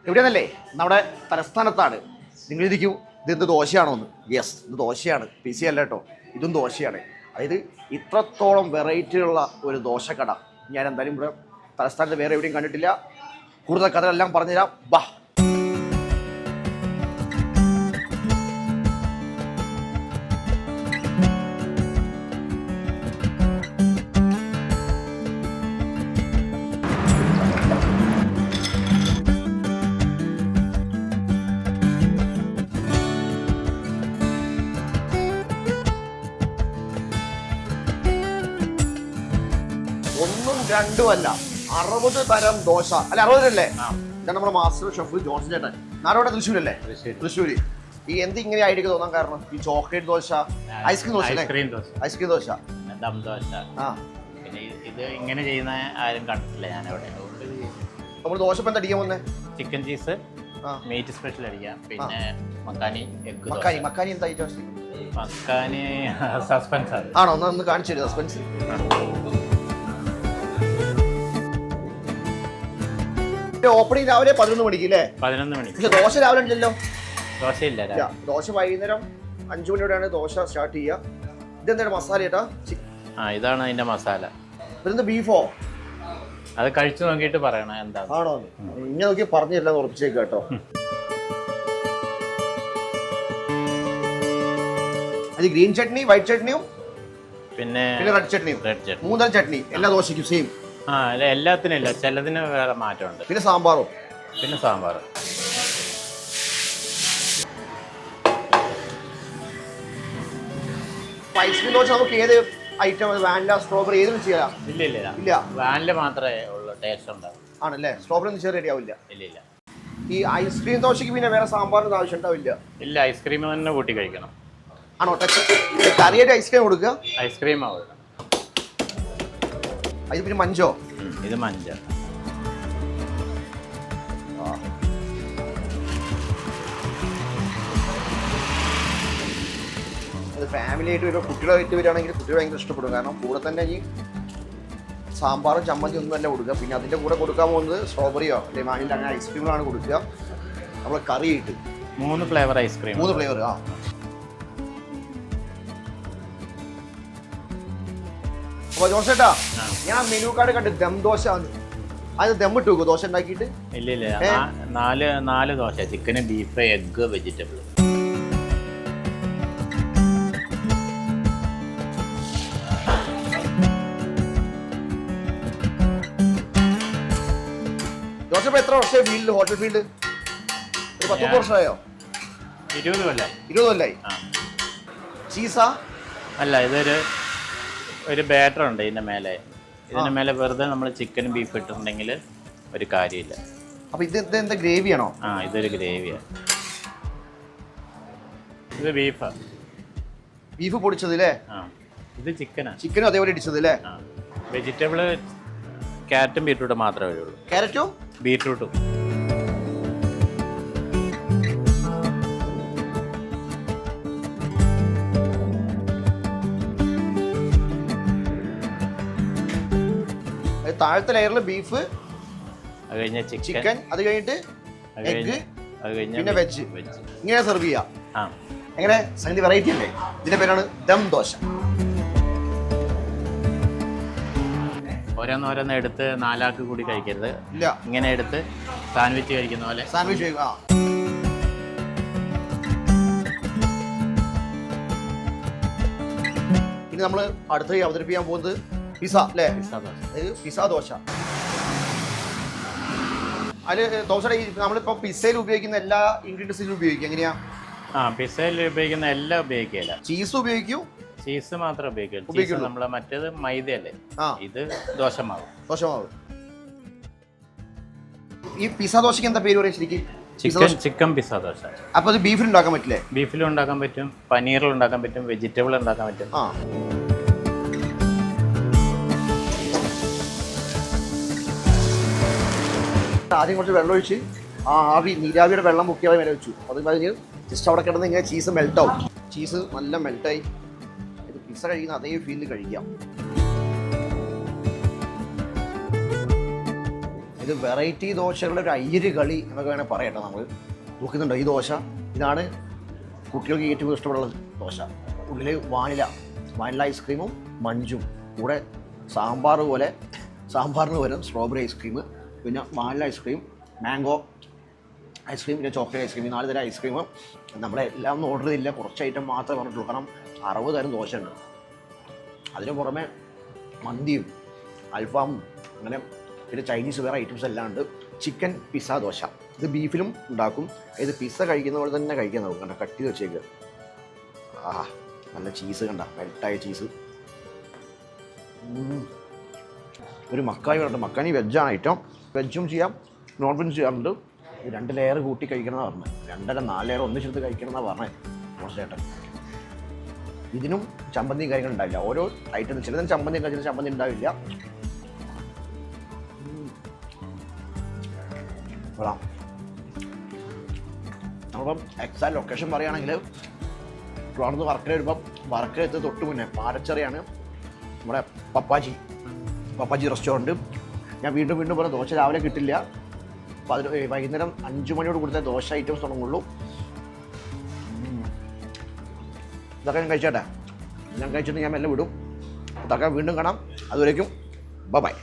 എവിടെയാണല്ലേ നമ്മുടെ തലസ്ഥാനത്താണ്. നിങ്ങൾ ഇരിക്കും ഇതെന്ത് ദോശയാണോ എന്ന്. യെസ്, ഇത് ദോശയാണ്, പിസി അല്ല കേട്ടോ, ഇതും ദോശയാണ്. അതായത് ഇത്രത്തോളം വെറൈറ്റിയുള്ള ഒരു ദോശക്കട ഞാൻ എന്തായാലും ഇവിടെ തലസ്ഥാനത്ത് വേറെ എവിടെയും കണ്ടിട്ടില്ല. കൂടുതൽ കഥകളെല്ലാം പറഞ്ഞുതരാം, ബാ. ഒന്നും രണ്ടുമല്ല, 60 തരം ദോശ. അല്ല 60 അല്ലേ? ഇതാണ് നമ്മുടെ മാസ്റ്റർ ഷെഫ് ജോൺസൺ ചേട്ടൻ. നാടോടെ തൃശ്ശൂരല്ലേ? തൃശ്ശൂര്. ഈ എന്ത് ഇങ്ങനെ ഐഡിയ തോന്നാൻ കാരണം? ഈ chocolate dosa, ice cream dosa, ice cream dosa, dum dosa. പിന്നെ ഇത് ഇങ്ങനെ ചെയ്യുന്ന ആരും കണ്ടിട്ടില്ല ഞാൻ അവിടെ. നമ്മൾ ദോശ ഇപ്പം എന്താ അടിക്കാൻ വന്നേ? ചിക്കൻ ചീസ് മീറ്റ് സ്പെഷ്യൽ അടിക്കാം. പിന്നെ മക്കാനി എഗ്. മക്കാനി എന്താ ഐറ്റം? മക്കാനി സസ്പെൻസ് ആണ്. ആണോ? ഒന്ന് കാണിച്ചു തരും സസ്പെൻസ്. ഓപ്പണിംഗ് രാവിലെ 11 മണിക്ക് അല്ലേ? 11 മണിക്ക്. പക്ഷെ ദോശ രാവിലെ ഉണ്ടല്ലോ. ദോശയില്ല. ദോശ വൈകുന്നേരം 5 മണിയോടെയാണ് ദോശ സ്റ്റാർട്ട് ചെയ്യുക. ഇതെന്താണ് മസാല ചേട്ടാ? ഇതാണ് അതിന്റെ മസാല. ഇതെന്ത് ബീഫോ? അത് കഴിച്ചു നോക്കിയിട്ട് പറയണം എന്താ. ആണോ? ഇങ്ങനെ നോക്കി പറഞ്ഞില്ല, ഉറപ്പിച്ചേക്ക് കേട്ടോ. അത് ഗ്രീൻ ചട്നി, വൈറ്റ് ചട്നിയും പിന്നെ റെഡ് ചട്നിയും. 3 തരം ചട്നി എല്ലാ ദോശയ്ക്കും സെയിം. എല്ലാത്തിനും ഇല്ല, ചിലതിന് വേറെ മാറ്റമുണ്ട്. പിന്നെ സാമ്പാറും. ഐസ്ക്രീം ദോശ നമുക്ക് ഏത് ഐറ്റം, വാനില, സ്ട്രോബെറി ഏതും ചെയ്യാം? ഇല്ല, വാനില മാത്രമേ ഉള്ളൂ ടേസ്റ്റ് ഉണ്ടാവും. ആണല്ലേ? സ്ട്രോബെറി ഒന്നും ചെയ്യാൻ റെഡി ആവില്ല. ഇല്ല. ഈ ഐസ്ക്രീം ദോശയ്ക്ക് പിന്നെ വേറെ സാമ്പാറിന് ആവശ്യം ഉണ്ടാവില്ല. ഇല്ല, ഐസ്ക്രീം തന്നെ കൂട്ടി കഴിക്കണം. ആണോ? കറിയായിട്ട് ഐസ്ക്രീം കൊടുക്കുക? ഐസ്ക്രീം അത് പിന്നെ മഞ്ചോ? ഇത് മഞ്ച. അത് ഫാമിലി ആയിട്ട് വരുമ്പോൾ കുട്ടികളായിട്ട് വരികയാണെങ്കിൽ കുട്ടികൾ ഭയങ്കര ഇഷ്ടപ്പെടും. കാരണം കൂടെ തന്നെ ഈ സാമ്പാറും ചമ്മന്തി ഒന്നും അല്ല കൊടുക്കുക. പിന്നെ അതിൻ്റെ കൂടെ കൊടുക്കാൻ പോകുന്നത് സ്ട്രോബെറിയോ അല്ലെങ്കിൽ വാനില അങ്ങനെ ഐസ്ക്രീമുകളാണ് കൊടുക്കുക. നമ്മൾ കറിയായിട്ട് 3 ഫ്ലേവർ ഐസ്ക്രീം. 3 ഫ്ലേവർ. അപ്പോൾ ജോസേട്ടാ, ഞാൻ മെനു കാർഡ് കണ്ട് ദം ദോശ, അത് ദം ഇട്ട് വെക്കും ദോശ ഉണ്ടാക്കിയിട്ട്? ഇല്ല. 4 ദോശ, ചിക്കന്, ബീഫ്, എഗ്, വെജിറ്റബിൾ. ദോശ ഇപ്പോൾ എത്ര വർഷമായി ഫീൽഡ്, ഹോട്ടൽ ഫീൽഡ്? ഒരു 10 വർഷമായോ? 20 കൊല്ലായി. 20 കൊല്ലായി. ചീസാ? അല്ല, ഒരു ബാറ്റർ ഉണ്ട് ഇതിൻ്റെ മേലെ. ഇതിൻ്റെ മേലെ വെറുതെ നമ്മൾ ചിക്കനും ബീഫ് ഇട്ടിട്ടുണ്ടെങ്കിൽ ഒരു കാര്യമില്ല. അപ്പോൾ ഇത് എന്താ ഗ്രേവിയാണോ? ഇതൊരു ഗ്രേവിയാണ്. ഇത് ബീഫാണ്. ബീഫ് പൊടിച്ചത് അല്ലേ? ഇത് ചിക്കനാണ്. ചിക്കനും അതേപോലെ ഇടിച്ചത് അല്ലേ? വെജിറ്റബിള് ക്യാരറ്റും ബീട്രൂട്ടും മാത്രമേ ഉള്ളൂ. ക്യാരറ്റും ബീട്രൂട്ടും. താഴത്തെ ലെയറിൽ ബീഫ്, അത് കഴിഞ്ഞ ചിക്കൻ, അത് കഴിഞ്ഞിട്ട് എഗ്, പിന്നെ വെജ്. ഇങ്ങനെ സെർവ് ചെയ്യാം. എങ്ങനെ? സംഗതി വെറൈറ്റി അല്ലേ? ഇതിന്റെ പേരാണ് ദം ദോശ. ഓരോന്നോരോന്ന് എടുത്ത് 4 ആൾക്ക് കൂടി കഴിക്കരുത്. ഇല്ല, ഇങ്ങനെ എടുത്ത് സാൻഡ്വിച്ച് കഴിക്കുന്ന പോലെ സാൻഡ്വിച്ച്. ഇനി നമ്മൾ അടുത്തായി അവതരിപ്പിക്കാൻ പോകുന്നത് പിസ അല്ലേ? പിസ ദോശ. അതിൽ ദോശയുടെ നമ്മളിപ്പോൾ പിസയിൽ ഉപയോഗിക്കുന്ന എല്ലാ ഇൻഗ്രീഡിയൻസും ഉപയോഗിക്കും. എങ്ങനെയാ? പിസയിൽ ഉപയോഗിക്കുന്ന എല്ലാം ഉപയോഗിക്കില്ല. ചീസ് ഉപയോഗിക്കും? ചീസ് മാത്രം ഉപയോഗിക്കും. നമ്മളെ മറ്റേത് മൈദയല്ലേ, ഇത് ദോശമാവ്. ഈ പിസ ദോശയ്ക്ക് എന്താ പേര് പറയാ ശരിക്കും? Chicken pizza dosa. അപ്പൊ അത് ബീഫിൽ ഉണ്ടാക്കാൻ പറ്റില്ലേ? ബീഫിലും ഉണ്ടാക്കാൻ പറ്റും, പനീറിൽ ഉണ്ടാക്കാൻ പറ്റും, വെജിറ്റബിൾ ഉണ്ടാക്കാൻ പറ്റും. ആദ്യം കുറച്ച് വെള്ളം ഒഴിച്ച് നീരാവിയുടെ വെള്ളം മുക്കിയാൽ വരെ വെച്ചു. അത് കഴിഞ്ഞ് ജസ്റ്റ് അവിടെ കിടന്ന് ഇങ്ങനെ ചീസ് മെൽട്ടാവും. ചീസ് നല്ല മെൽട്ടായി. ഇത് പിസ്സ കഴിക്കുന്ന അതേ ഫീലിൽ കഴിക്കാം. ഇത് ഇത് വെറൈറ്റി ദോശകളുടെ ഒരു അയ്യര് കളി എന്നൊക്കെ വേണേൽ പറയട്ടെ. നമ്മൾ നോക്കുന്നുണ്ടോ ഈ ദോശ? ഇതാണ് കുട്ടികൾക്ക് ഏറ്റവും ഇഷ്ടമുള്ള ദോശ. ഉള്ളിൽ വാനില ഐസ്ക്രീമും മഞ്ചും കൂടെ സാമ്പാറിന് പകരം സ്ട്രോബെറി ഐസ്ക്രീം, പിന്നെ വാനില ഐസ്ക്രീം, മാംഗോ ഐസ്ക്രീം, പിന്നെ ചോക്ലേറ്റ് ഐസ്ക്രീം, 4 തരം ഐസ്ക്രീം. നമ്മളെല്ലാം ഒന്നും ഓർഡർ ചെയ്തില്ല, കുറച്ച് ഐറ്റം മാത്രമേ പറഞ്ഞിട്ടുള്ളൂ. കാരണം 60 തരം ദോശ ഉണ്ട്. അതിന് പുറമെ മന്തിയും അൽഫാമും അങ്ങനെ പിന്നെ ചൈനീസ് വേറെ ഐറ്റംസ് എല്ലാം ഉണ്ട്. ചിക്കൻ പിസ്സ ദോശ, ഇത് ബീഫിലും ഉണ്ടാക്കും. ഇത് പിസ്സ കഴിക്കുന്ന പോലെ തന്നെ കഴിക്കാൻ നോക്കും. കണ്ട കട്ട് ചെയ്ത് വെച്ചേക്ക്. നല്ല ചീസ് കണ്ട, മെൽട്ടായ ചീസ്. ഒരു മക്കാനി പറഞ്ഞിട്ട്, മക്കാനി വെജാണ് ഐറ്റം. വെജും ചെയ്യാം, നോൺ വെജും ചെയ്യാറുണ്ട്. 2 ലെയർ കൂട്ടി കഴിക്കണമെന്നാണ് പറഞ്ഞത്. 2 4 ലെയർ ഒന്നിച്ചെടുത്ത് കഴിക്കണമെന്നാണ് പറഞ്ഞത് മോശമായിട്ട്. ഇതിനും ചമ്മന്തിയും കാര്യങ്ങൾ ഉണ്ടാവില്ല. ഓരോ ഐറ്റം ചിലതിന് ചമ്മന്തി ഉണ്ടാവും, ചില ചമ്മന്തി ഉണ്ടാവില്ല. നമ്മളിപ്പം എക്സാക്ട് ലൊക്കേഷൻ പറയുകയാണെങ്കിൽ ട്രിവാൻഡ്രത്ത് വർക്കല വരുമ്പം വർക്കലത്ത് തൊട്ട് മുന്നേ പാലച്ചെറിയാണ് നമ്മുടെ പപ്പാജി റെസ്റ്റോറൻറ്റ്. ഞാൻ വീണ്ടും പോലെ ദോശ രാവിലെ കിട്ടില്ല, വൈകുന്നേരം 5 മണിയോട് കൂടുതൽ ദോശ ഐറ്റംസ് തുടങ്ങുള്ളൂ. ഇതൊക്കെ ഞാൻ കഴിച്ചിട്ട് ഞാൻ മെല്ലെ വിടും. ഇതൊക്കെ വീണ്ടും കാണാം. അതുവരേക്കും ബൈ.